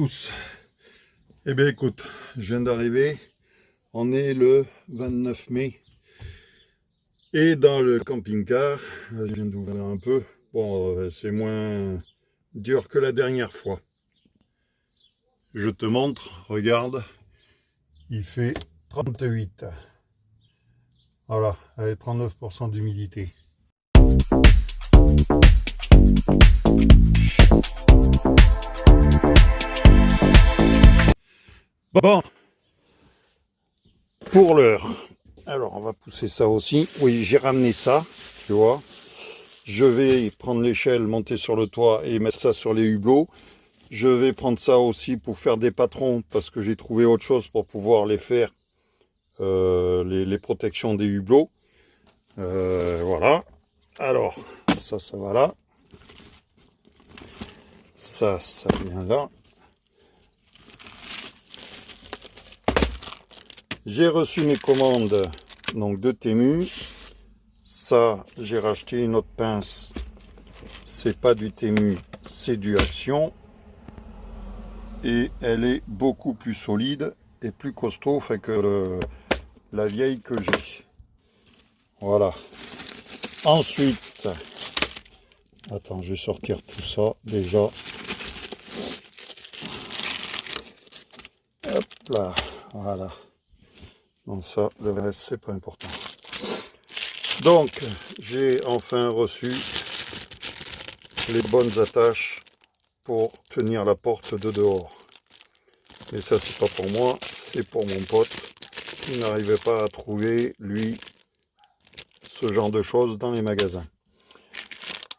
tous. Eh bien écoute, je viens d'arriver, on est le 29 mai et dans le camping-car, je viens d'ouvrir un peu, bon c'est moins dur que la dernière fois. Je te montre, regarde, il fait 38, voilà, avec 39% d'humidité. Bon, pour l'heure, alors on va pousser ça aussi. Oui, j'ai ramené ça, tu vois. Je vais prendre l'échelle, monter sur le toit et mettre ça sur les hublots. Je vais prendre ça aussi pour faire des patrons parce que j'ai trouvé autre chose pour pouvoir les faire, les protections des hublots. Voilà. Alors, ça va là. Ça vient là. J'ai reçu mes commandes donc de Temu. Ça, j'ai racheté une autre pince. C'est pas du Temu, c'est du Action. Et elle est beaucoup plus solide et plus costaud que la vieille que j'ai. Voilà. Ensuite, attends, je vais sortir tout ça déjà. Hop là, voilà. Donc ça, le reste, c'est pas important. Donc, j'ai enfin reçu les bonnes attaches pour tenir la porte de dehors. Et ça, c'est pas pour moi, c'est pour mon pote qui n'arrivait pas à trouver, lui, ce genre de choses dans les magasins.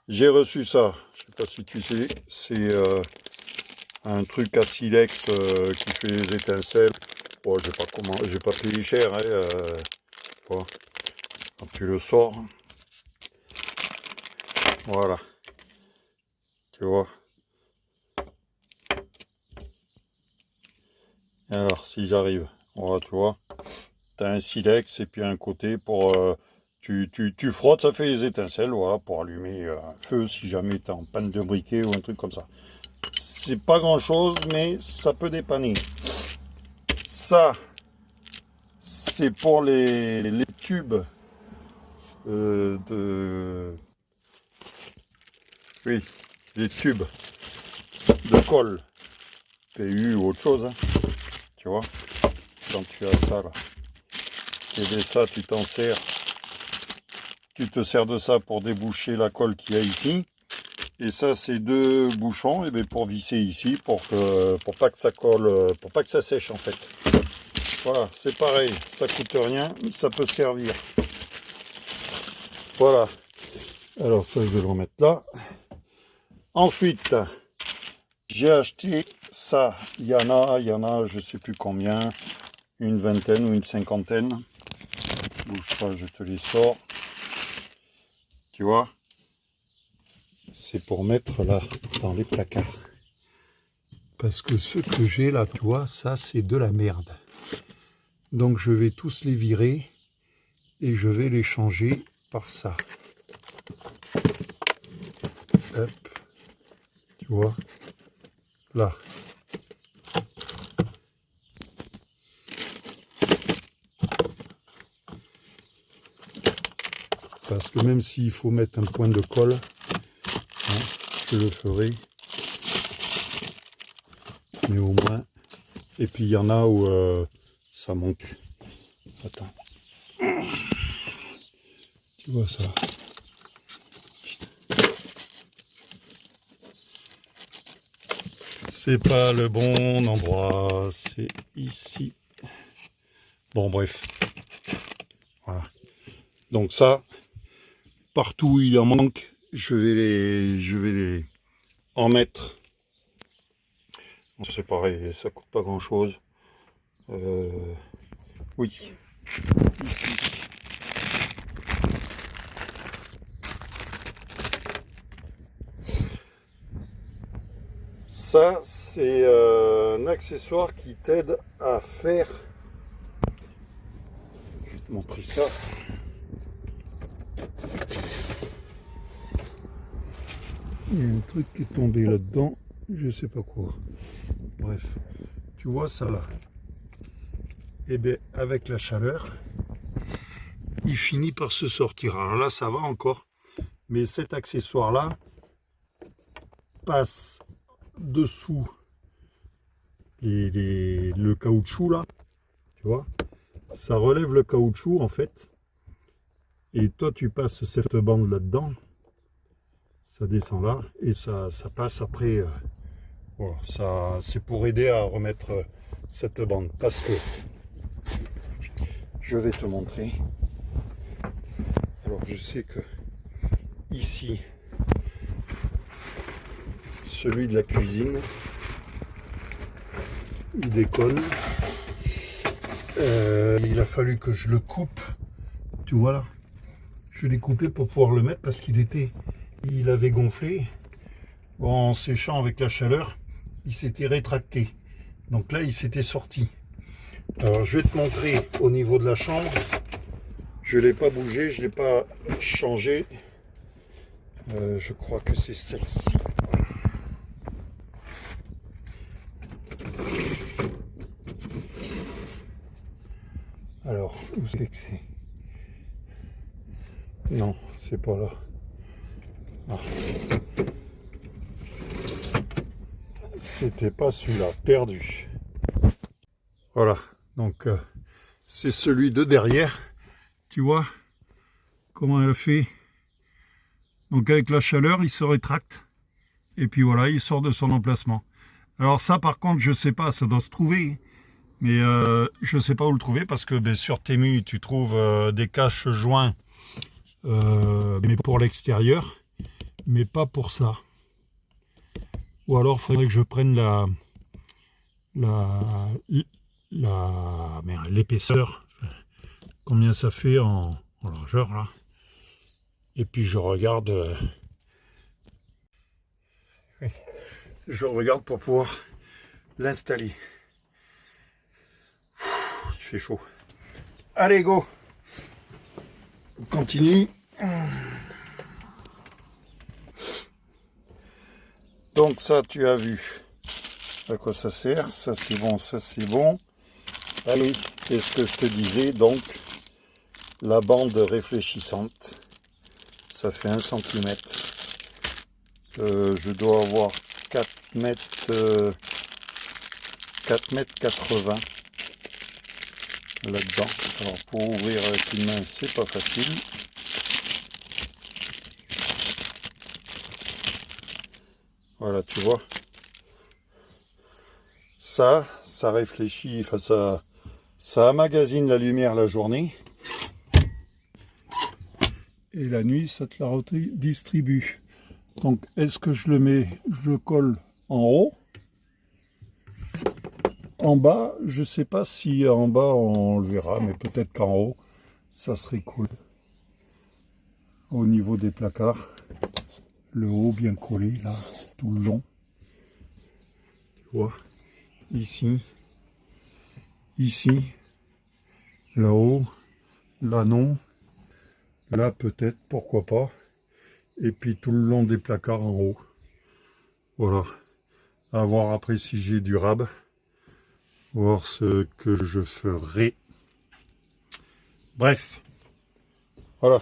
J'ai reçu ça, je sais pas si tu sais, c'est un truc à silex qui fait les étincelles. Bon, j'ai pas payé cher, hein, quand tu le sors, voilà, tu vois. Alors, si j'arrive, voilà, tu vois, tu as un silex et puis un côté pour, tu frottes, ça fait les étincelles, voilà, pour allumer un feu si jamais tu es en panne de briquet ou un truc comme ça. C'est pas grand chose, mais ça peut dépanner. Ça, c'est pour les tubes oui, les tubes de colle, PU ou autre chose, hein, tu vois, quand tu as ça là, et bien ça tu t'en sers, tu te sers de ça pour déboucher la colle qu'il y a ici, et ça c'est deux bouchons, et bien pour visser ici, pour pas que ça colle, pour pas que ça sèche en fait. Voilà, c'est pareil, ça coûte rien, mais ça peut servir. Voilà, alors ça je vais le remettre là. Ensuite, j'ai acheté ça, il y en a, je sais plus combien, une vingtaine ou une cinquantaine. Bouge pas, je te les sors. Tu vois, c'est pour mettre là, dans les placards. Parce que ce que j'ai là, tu vois, ça c'est de la merde. Donc je vais tous les virer et je vais les changer par ça. Hop, tu vois, là. Parce que même s'il faut mettre un point de colle, hein, je le ferai. Mais au moins. Et puis il y en a où ça manque. Attends. Tu vois ça. C'est pas le bon endroit. C'est ici. Bon bref. Voilà. Donc ça, partout où il en manque, je vais les en mettre. C'est pareil, ça coûte pas grand chose. Oui. Ici. Ça, c'est un accessoire qui t'aide à faire. Je vais te montrer ça. Il y a un truc qui est tombé là-dedans, je sais pas quoi. Bref, tu vois ça là. Et bien avec la chaleur, il finit par se sortir. Alors là ça va encore, mais cet accessoire là passe dessous le caoutchouc là, tu vois, ça relève le caoutchouc en fait, et toi tu passes cette bande là dedans, ça descend là et ça passe après. Voilà, ça c'est pour aider à remettre cette bande, parce que je vais te montrer. Alors je sais que ici, celui de la cuisine, il déconne. Il a fallu que je le coupe, tu vois là, je l'ai coupé pour pouvoir le mettre parce il avait gonflé. Bon, en séchant avec la chaleur, il s'était rétracté, donc là il s'était sorti. Alors je vais te montrer au niveau de la chambre, je l'ai pas bougé, je l'ai pas changé. Je crois que c'est celle-ci. Alors, où c'est que c'est? Non, c'est pas là. Ah. C'était pas celui-là, perdu. Voilà, donc c'est celui de derrière. Tu vois comment elle fait? Donc avec la chaleur, il se rétracte. Et puis voilà, il sort de son emplacement. Alors ça, par contre, je sais pas, ça doit se trouver. Mais je sais pas où le trouver parce que ben, sur Temu, tu trouves des caches joints, mais pour l'extérieur, mais pas pour ça. Ou alors, il faudrait que je prenne l'épaisseur, combien ça fait en largeur là. Et puis je regarde, pour pouvoir l'installer. Il fait chaud. Allez, go! On continue. Donc ça, tu as vu à quoi ça sert. Ça c'est bon, ça c'est bon. Allez, qu'est-ce que je te disais? Donc, la bande réfléchissante, ça fait 1 cm. Je dois avoir 4 mètres 80 là-dedans. Alors pour ouvrir avec une main, c'est pas facile. Voilà, tu vois. Ça réfléchit, enfin ça emmagasine la lumière la journée. Et la nuit, ça te la redistribue. Donc, est-ce que je le mets, je le colle en haut? En bas, je sais pas si en bas on le verra, mais peut-être qu'en haut, ça serait cool. Au niveau des placards, le haut bien collé, là, tout le long. Tu vois, ici, là-haut, là non, là peut-être, pourquoi pas. Et puis tout le long des placards en haut. Voilà. À voir après si j'ai du rab. Voir ce que je ferai. Bref. Voilà.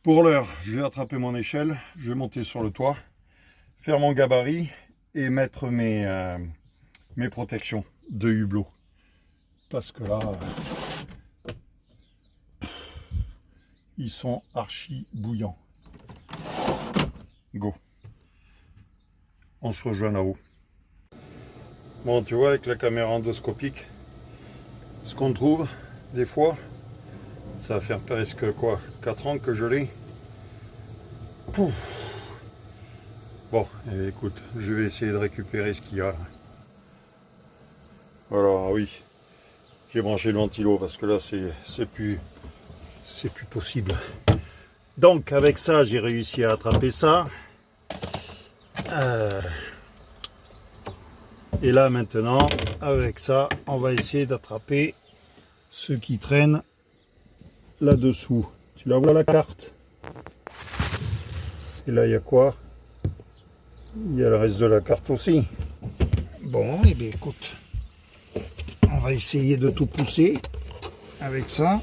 Pour l'heure, je vais attraper mon échelle. Je vais monter sur le toit. Faire mon gabarit. Et mettre mes protections de hublot. Parce que là... ils sont archi bouillants. Go. On se rejoint là-haut. Bon, tu vois, avec la caméra endoscopique, ce qu'on trouve, des fois, ça va faire presque quoi, 4 ans que je l'ai. Pouf. Bon, écoute, je vais essayer de récupérer ce qu'il y a. Alors, oui, j'ai branché le ventilo parce que là, c'est plus possible. Donc avec ça j'ai réussi à attraper ça, et là maintenant avec ça on va essayer d'attraper ce qui traîne là dessous. Tu la vois la carte? Et là il y a quoi? Il y a le reste de la carte aussi. Bon, et bien écoute, on va essayer de tout pousser avec ça.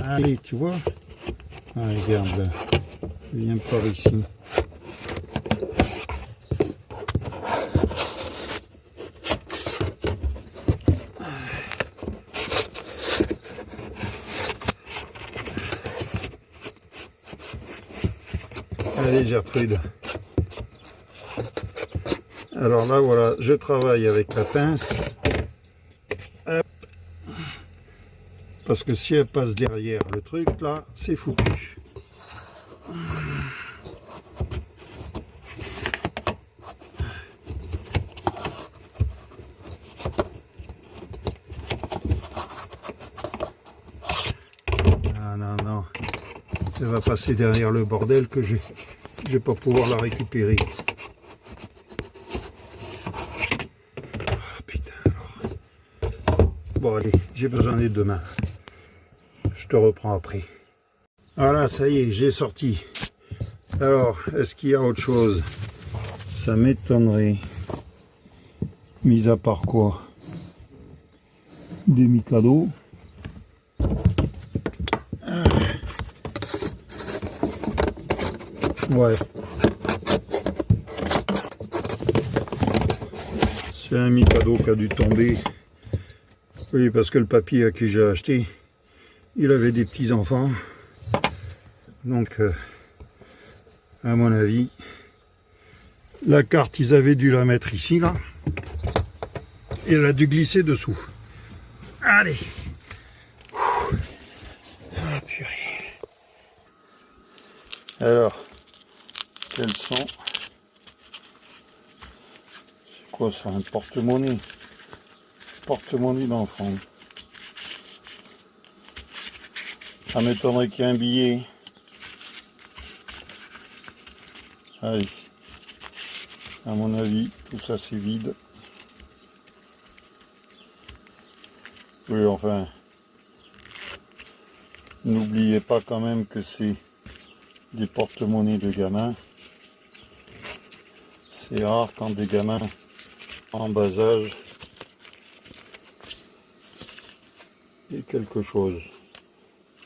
Allez, tu vois. Ah, regarde, là. Viens par ici. Allez, Gertrude. Alors là, voilà, je travaille avec la pince. Hop. Parce que si elle passe derrière le truc, là, c'est foutu. Ah non, non. Elle va passer derrière le bordel que je vais pas pouvoir la récupérer. Ah, putain, alors. Bon, allez, j'ai besoin des deux mains. Je te reprends après. Voilà, ça y est, j'ai sorti. Alors, est-ce qu'il y a autre chose? Ça m'étonnerait. Mis à part quoi? Des Mikado. Ouais. C'est un Mikado qui a dû tomber. Oui, parce que le papier à qui j'ai acheté, il avait des petits-enfants. Donc, à mon avis, la carte, ils avaient dû la mettre ici, là. Et elle a dû glisser dessous. Allez. Ah, purée. Alors, quels sont... C'est quoi ça? Un porte-monnaie? Porte-monnaie d'enfant. Ça m'étonnerait qu'il y ait un billet. Allez. À mon avis, tout ça c'est vide. Oui, enfin, n'oubliez pas quand même que c'est des porte-monnaies de gamins. C'est rare quand des gamins en bas âge aient quelque chose.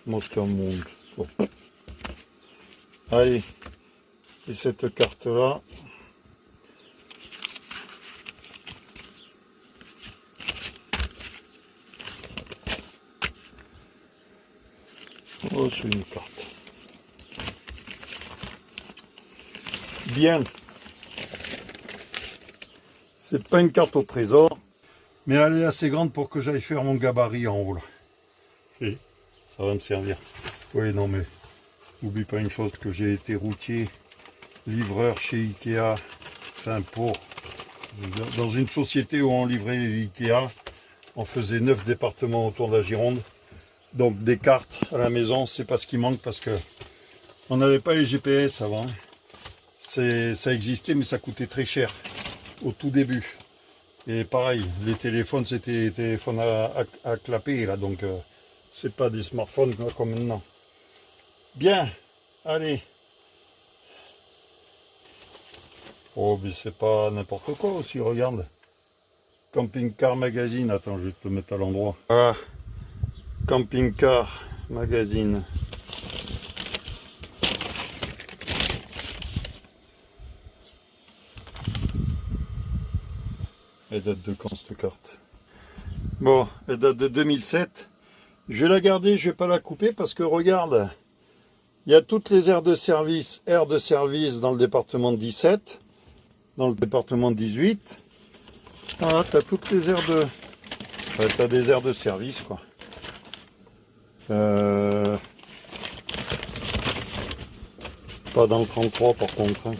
Monster Monde. Bon. Allez, et cette carte-là, oh, c'est une carte. Bien. C'est pas une carte au trésor, mais elle est assez grande pour que j'aille faire mon gabarit en haut là. Et ça va me servir. Oui, non, mais n'oublie pas une chose, que j'ai été routier, livreur chez Ikea, enfin dans une société où on livrait Ikea, on faisait 9 départements autour de la Gironde. Donc des cartes à la maison, c'est pas ce qui manque parce que on n'avait pas les GPS avant. Ça existait, mais ça coûtait très cher au tout début. Et pareil, les téléphones, c'était des téléphones à clapper là, donc c'est pas des smartphones comme maintenant. Bien, allez. Oh, mais c'est pas n'importe quoi aussi, regarde. Camping Car Magazine, attends, je vais te le mettre à l'endroit. Voilà, Camping Car Magazine. Elle date de quand cette carte? Bon, elle date de 2007. Je vais la garder, je vais pas la couper parce que regarde, il y a toutes les aires de service dans le département 17, dans le département 18. Ah, tu as toutes les aires de... Ouais, tu as des aires de service, quoi. Pas dans le 33 par contre. Hein.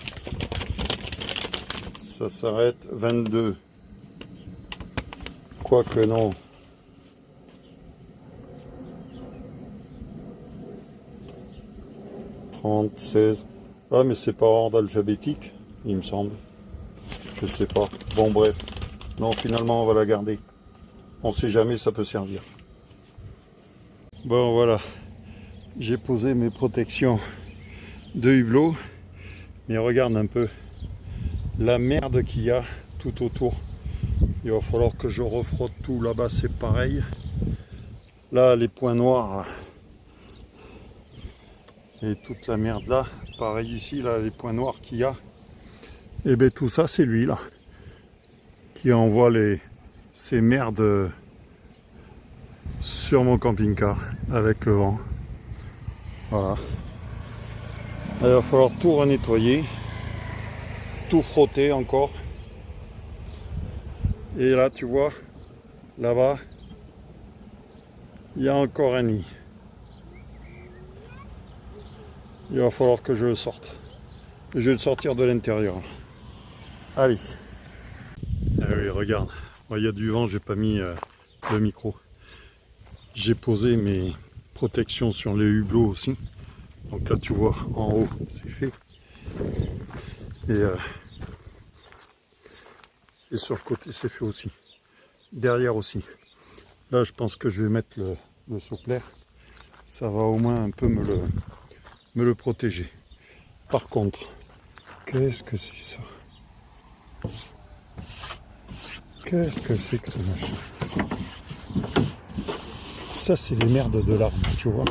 Ça s'arrête 22. Quoique non. 30, 16. Ah, mais c'est pas ordre alphabétique, il me semble. Je sais pas. Bon, bref. Non, finalement, on va la garder. On sait jamais, ça peut servir. Bon, voilà. J'ai posé mes protections de hublots. Mais regarde un peu la merde qu'il y a tout autour. Il va falloir que je refrotte tout. Là-bas c'est pareil. Là les points noirs et toute la merde là. Pareil ici, là les points noirs qu'il y a. Et bien tout ça c'est lui là qui envoie ces merdes sur mon camping-car avec le vent. Voilà. Il va falloir tout renettoyer, tout frotter encore. Et là tu vois, là-bas, il y a encore un nid. Il va falloir que je le sorte. Je vais le sortir de l'intérieur. Allez. Ah oui, regarde. Il y a du vent, j'ai pas mis le micro. J'ai posé mes protections sur les hublots aussi. Donc là tu vois, en haut, c'est fait. Et sur le côté, c'est fait aussi. Derrière aussi. Là, je pense que je vais mettre le souplère. Ça va au moins un peu me le protéger. Par contre, qu'est-ce que c'est ça? Qu'est-ce que c'est que ce machin? Ça, c'est les merdes de l'arbre, tu vois.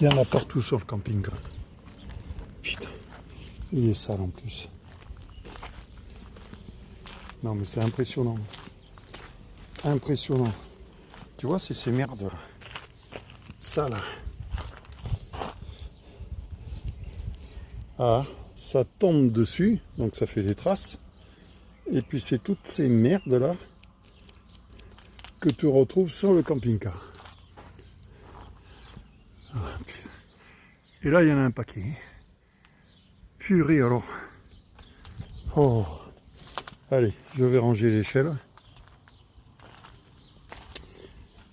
Il y en a partout sur le camping. Putain, il est sale en plus. Non, mais c'est impressionnant. Impressionnant. Tu vois, c'est ces merdes là. Ça là. Ah, ça tombe dessus, donc ça fait des traces. Et puis c'est toutes ces merdes là que tu retrouves sur le camping-car. Ah, et là, il y en a un paquet. Purée alors. Oh. Allez, je vais ranger l'échelle.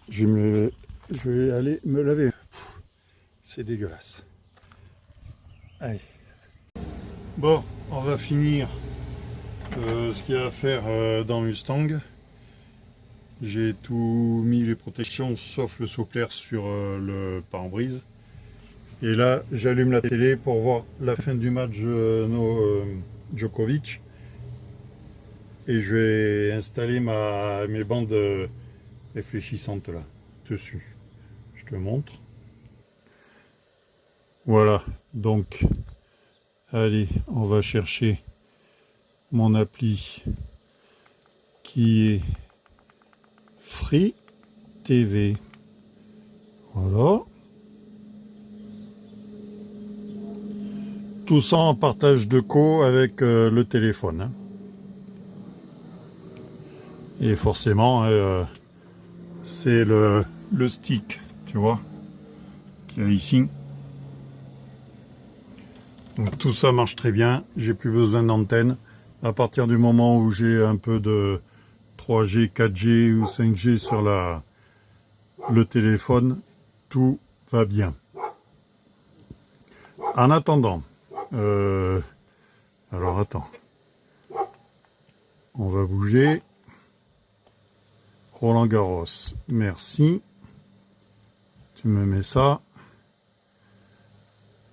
Je vais aller me laver. C'est dégueulasse. Allez. Bon, on va finir ce qu'il y a à faire dans Mustang. J'ai tout mis les protections sauf le souplère sur le pare-brise. Et là, j'allume la télé pour voir la fin du match Djokovic. Et je vais installer mes bandes réfléchissantes là, dessus. Je te montre. Voilà, donc, allez, on va chercher mon appli qui est Free TV. Voilà. Tout ça en partage de co avec le téléphone. Hein. Et forcément, c'est le stick, tu vois, qu'il y a ici. Donc tout ça marche très bien. J'ai plus besoin d'antenne. À partir du moment où j'ai un peu de 3G, 4G ou 5G sur le téléphone, tout va bien. En attendant, alors attends, on va bouger. Roland Garros, merci. Tu me mets ça.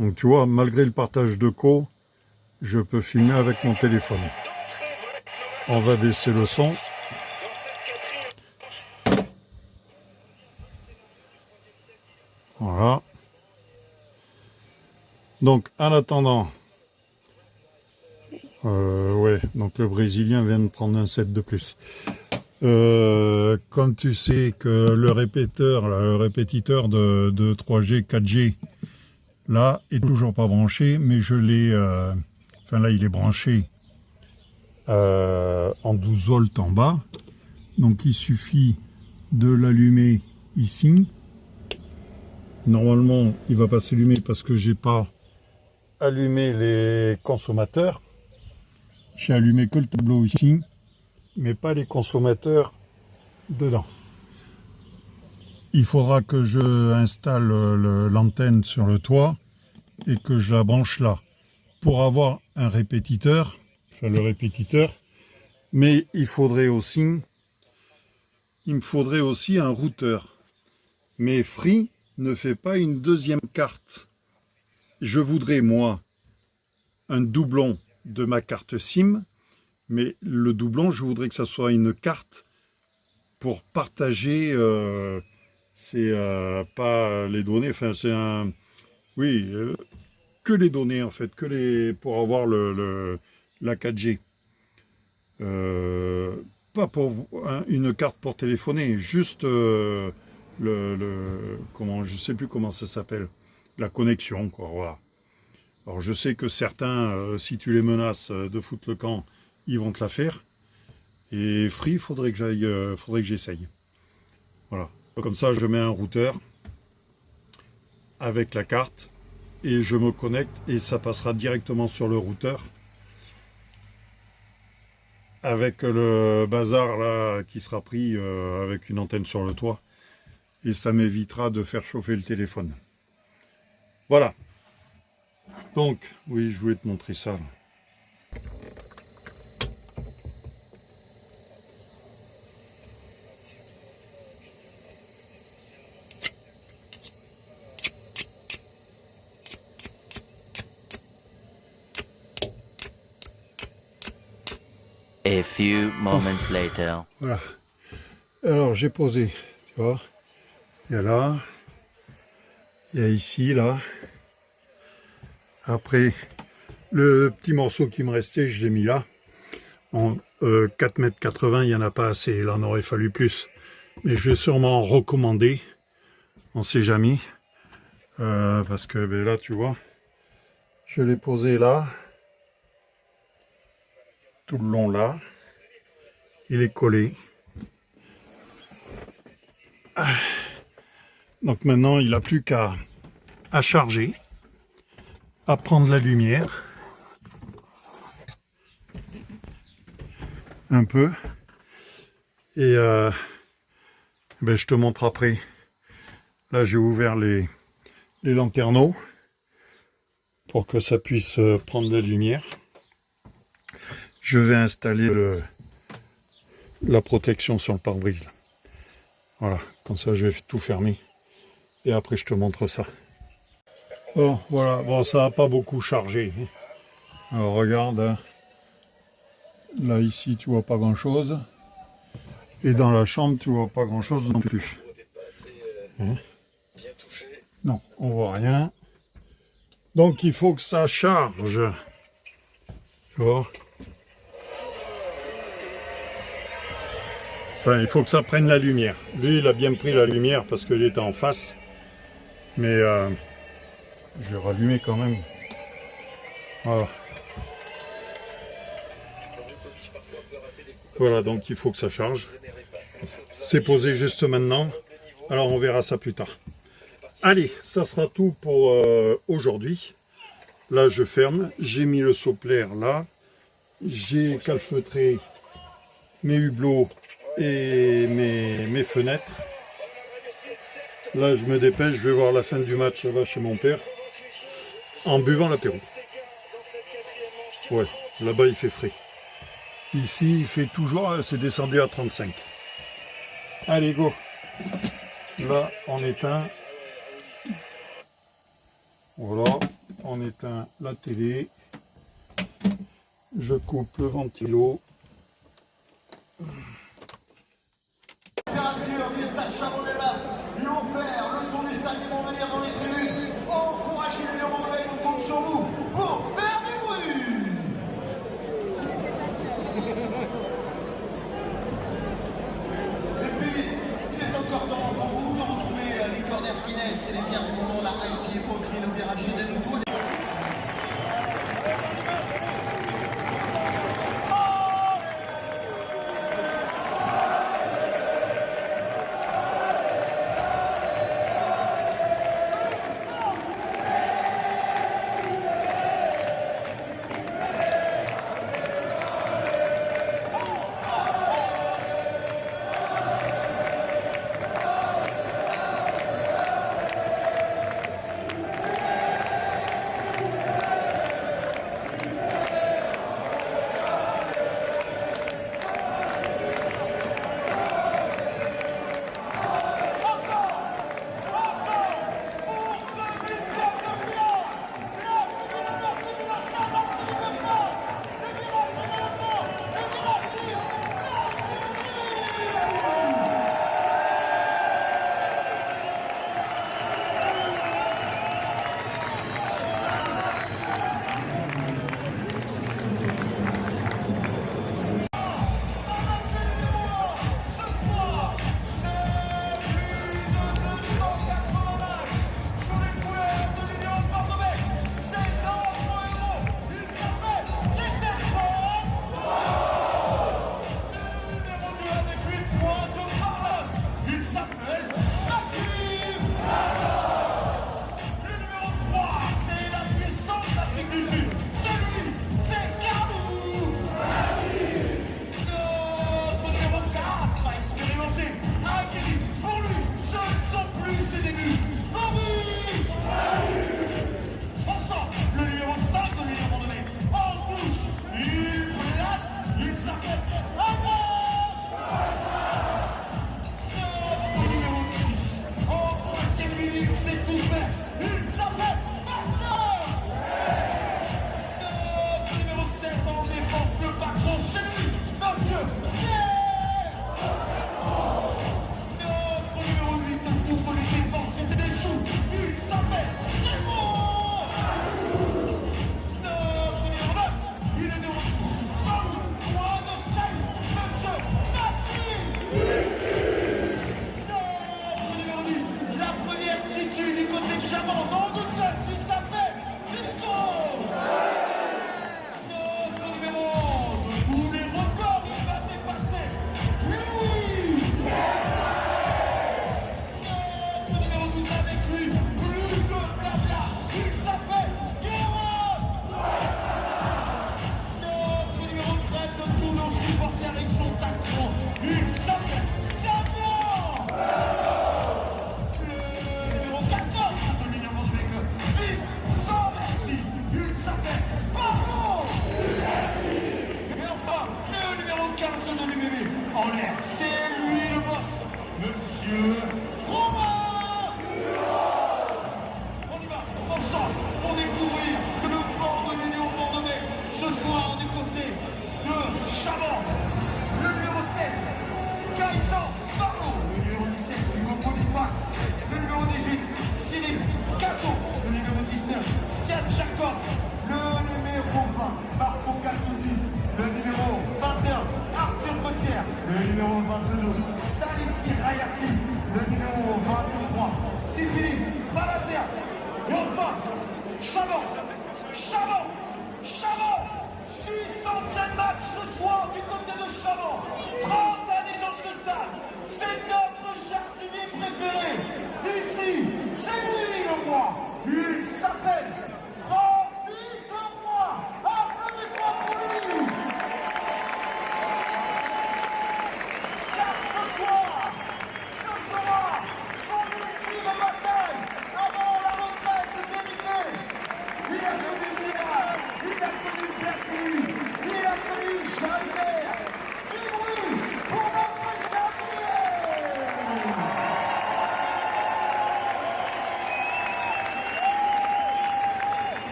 Donc tu vois, malgré le partage de co, je peux filmer avec mon téléphone. On va baisser le son. Voilà. Donc en attendant, ouais, donc le Brésilien vient de prendre un set de plus. Comme tu sais que le répétiteur de 3G, 4G, là, est toujours pas branché, mais je l'ai, enfin là, il est branché en 12 volts en bas. Donc il suffit de l'allumer ici. Normalement, il va pas s'allumer parce que j'ai pas allumé les consommateurs. J'ai allumé que le tableau ici, mais pas les consommateurs dedans. Il faudra que je installe l'antenne sur le toit et que je la branche là pour avoir un répétiteur, enfin le répétiteur, mais il me faudrait aussi un routeur, mais Free ne fais pas une deuxième carte. Je voudrais, moi, un doublon de ma carte SIM, mais le doublon, je voudrais que ça soit une carte pour partager, c'est pas les données, enfin c'est un... Oui, que les données en fait, pour avoir la 4G. Pas pour une carte pour téléphoner, juste comment, je sais plus comment ça s'appelle, la connexion, quoi, voilà. Alors je sais que certains, si tu les menaces de foutre le camp, ils vont te la faire. Et Free, faudrait que j'essaye. Voilà. Comme ça, je mets un routeur avec la carte et je me connecte et ça passera directement sur le routeur avec le bazar là qui sera pris avec une antenne sur le toit et ça m'évitera de faire chauffer le téléphone. Voilà. Donc, oui, je voulais te montrer ça. Là. A few moments later. Voilà. Alors j'ai posé, tu vois. Il y a là, il y a ici, là. Après, le petit morceau qui me restait, je l'ai mis là. En 4,80 m, il n'y en a pas assez, il en aurait fallu plus. Mais je vais sûrement en recommander, on ne sait jamais. Parce que ben là, tu vois, je l'ai posé là. Tout le long là, il est collé. Donc maintenant il n'a plus qu'à charger, à prendre la lumière un peu et ben, je te montre après. Là j'ai ouvert les lanterneaux pour que ça puisse prendre la lumière. Je vais installer la protection sur le pare-brise. Voilà, comme ça je vais tout fermer. Et après je te montre ça. Bon, voilà, bon ça n'a pas beaucoup chargé. Alors regarde, hein. Là ici tu vois pas grand chose. Et dans la chambre tu vois pas grand chose non plus. Hein? Non, on voit rien. Donc il faut que ça charge. Tu vois? Ça, il faut que ça prenne la lumière. Lui, il a bien pris la lumière parce qu'il était en face. Mais je vais rallumer quand même. Voilà. Voilà, donc il faut que ça charge. C'est posé juste maintenant. Alors on verra ça plus tard. Allez, ça sera tout pour aujourd'hui. Là, je ferme. J'ai mis le soupler là. J'ai calfeutré mes hublots et mes fenêtres. Là je me dépêche, je vais voir la fin du match là-bas chez mon père en buvant l'apéro. Ouais, là-bas il fait frais. Ici il fait toujours, c'est descendu à 35. Allez go. Là on éteint. Voilà, on éteint la télé. Je coupe le ventilo. Du stade Charon-Delmas, ils vont faire le tour du stade, ils vont venir dans les tribunes. Encouragez les Lyonnais, on compte sur vous pour faire du bruit. Et puis, il est encore temps pour vous de retrouver les corners Guinness et les bières du moment, la IPA Poterie, le virage des Noutou.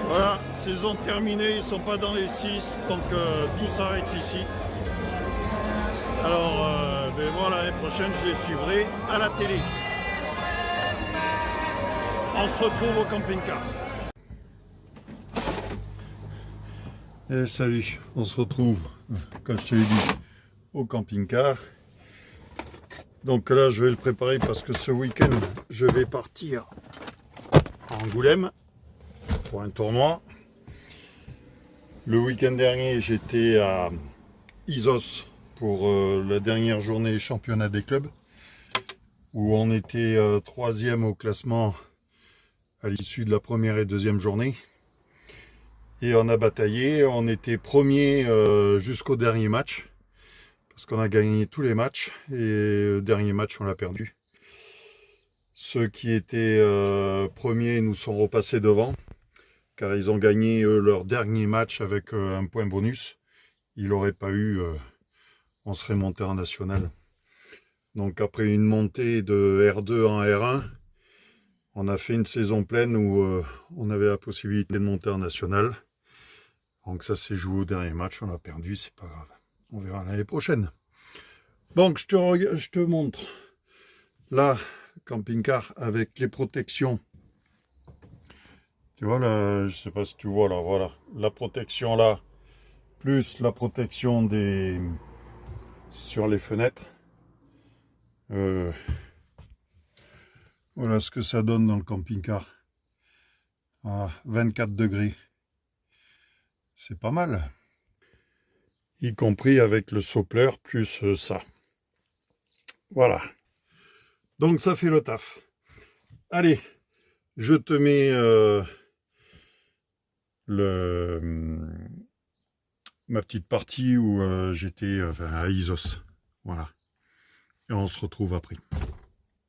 Voilà, saison terminée, ils ne sont pas dans les 6, donc tout s'arrête ici. Alors, ben voilà, l'année prochaine, je les suivrai à la télé. On se retrouve au camping-car. Et salut, on se retrouve, comme je te l'ai dit, au camping-car. Donc là, je vais le préparer parce que ce week-end, je vais partir à Angoulême pour un tournoi. Le week-end dernier, j'étais à Isos pour la dernière journée championnat des clubs, où on était troisième au classement à l'issue de la première et deuxième journée. Et on a bataillé, on était premier jusqu'au dernier match, parce qu'on a gagné tous les matchs, et le dernier match, on l'a perdu. Ceux qui étaient premiers nous sont repassés devant, car ils ont gagné leur dernier match avec un point bonus. Il n'aurait pas eu, on serait monté en national. Donc après une montée de R2 en R1, on a fait une saison pleine où on avait la possibilité de monter en national. Donc ça s'est joué au dernier match, on a perdu, c'est pas grave. On verra l'année prochaine. Donc je te montre là, camping-car avec les protections. Tu vois là, je sais pas si tu vois là, voilà, la protection là, plus la protection sur les fenêtres. Voilà ce que ça donne dans le camping-car. À 24 degrés. C'est pas mal. Y compris avec le soppleur plus ça. Voilà. Donc ça fait le taf. Allez, je te mets ma petite partie où j'étais à Isos. Voilà. Et on se retrouve après.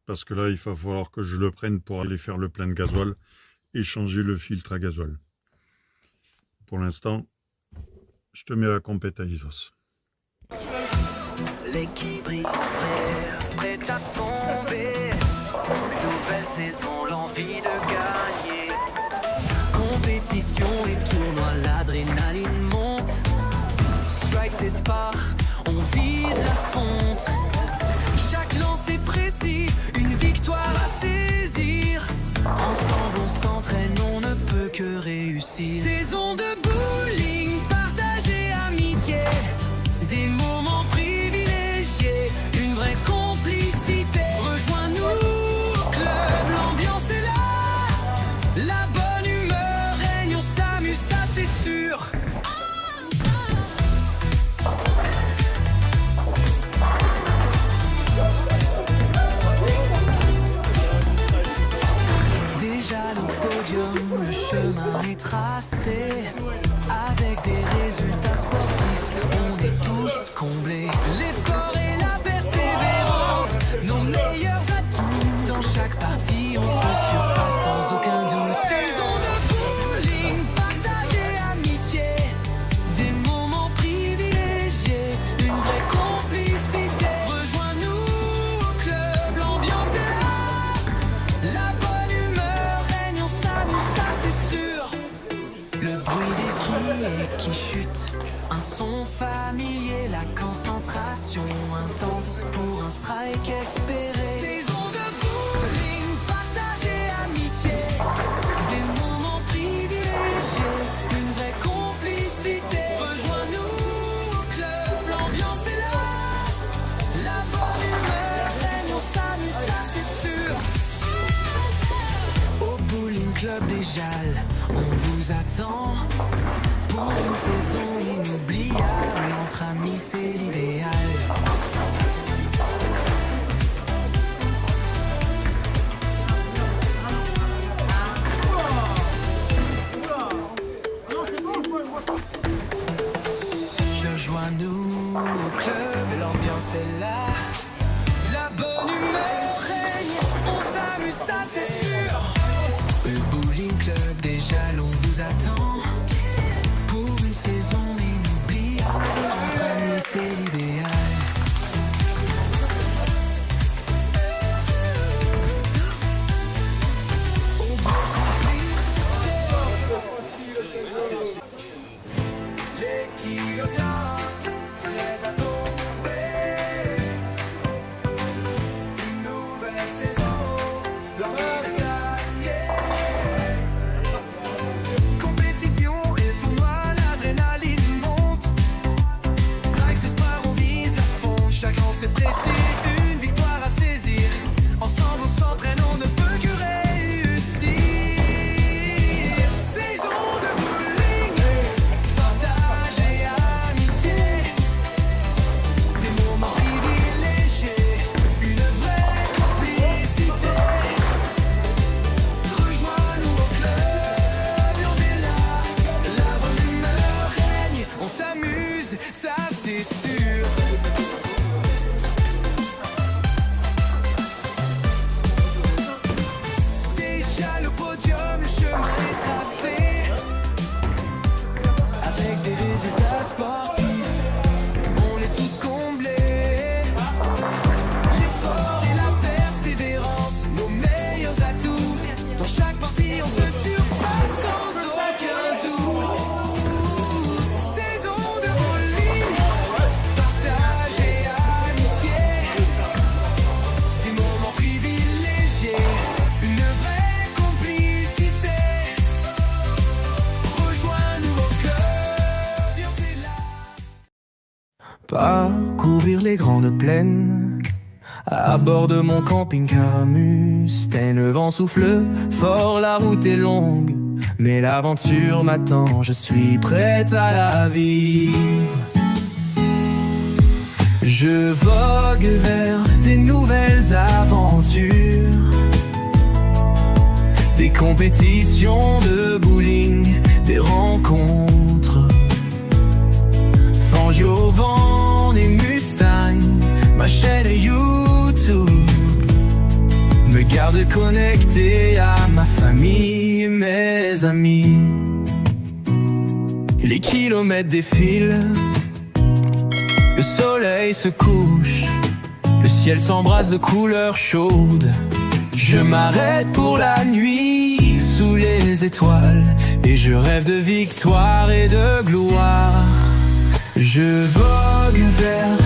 Parce que là, il va falloir que je le prenne pour aller faire le plein de gasoil et changer le filtre à gasoil. Pour l'instant, je te mets la compète à Isos. L'équipe prête à tomber. Nouvelle saison, l'envie de gagner. Compétition et tournoi, l'adrénaline monte. Strikes et spars, on vise la fonte. Chaque lancer précis, une victoire à saisir. Ensemble on s'entraîne, on ne peut que réussir. Saison de bowling, partage et amitié. Des moments privilégiés, une vraie complicité. Rejoins-nous au club, l'ambiance est là. La bonne humeur règne, on s'amuse, ça c'est sûr. Déjà le podium, le chemin est tracé. Avec des résultats sportifs, on est tous comblés. L'effort et la persévérance, nos meilleurs atouts. Dans chaque partie, on se surpasse sans aucun doute. Saison de bowling, partage et amitié. Des moments privilégiés, une vraie complicité. Rejoins-nous au club, l'ambiance est là. La bonne humeur règne, on s'amuse, ça c'est sûr. Le bruit des pieds qui chutent, un son familier, la concentration intense pour un strike espéré. Saison de bowling, partage et amitié. Des moments privilégiés, une vraie complicité. Rejoins-nous au club, l'ambiance est là. La bonne humeur règne, on s'amuse, ça c'est sûr. Au bowling club des Jalles, on vous attend. Pour une saison inoubliable, entre amis c'est l'idéal. Rejoins-nous au club, l'ambiance est là. La ça c'est sûr. Le bowling club déjà l'on vous attend pour une saison inoubliable. Entre amis c'est l'idéal. C'est précis, une victoire à saisir. Ensemble on s'entraîne, on ne peut que réussir. Saison de bowling, partage et amitié. Des moments privilégiés, une vraie complicité. Rejoins-nous au club, on est là. La bonne humeur règne, on s'amuse, ça c'est sûr. Parcourir les grandes plaines à bord de mon camping-car Mustang. Le vent souffle fort, la route est longue, mais l'aventure m'attend, je suis prête à la vivre. Je vogue vers des nouvelles aventures, des compétitions de bowling, des rencontres. Fangio au vent des Mustangs, ma chaîne YouTube me garde connecté à ma famille et mes amis. Les kilomètres défilent, le soleil se couche, le ciel s'embrasse de couleurs chaudes. Je m'arrête pour la nuit sous les étoiles et je rêve de victoire et de gloire. Je vogue vers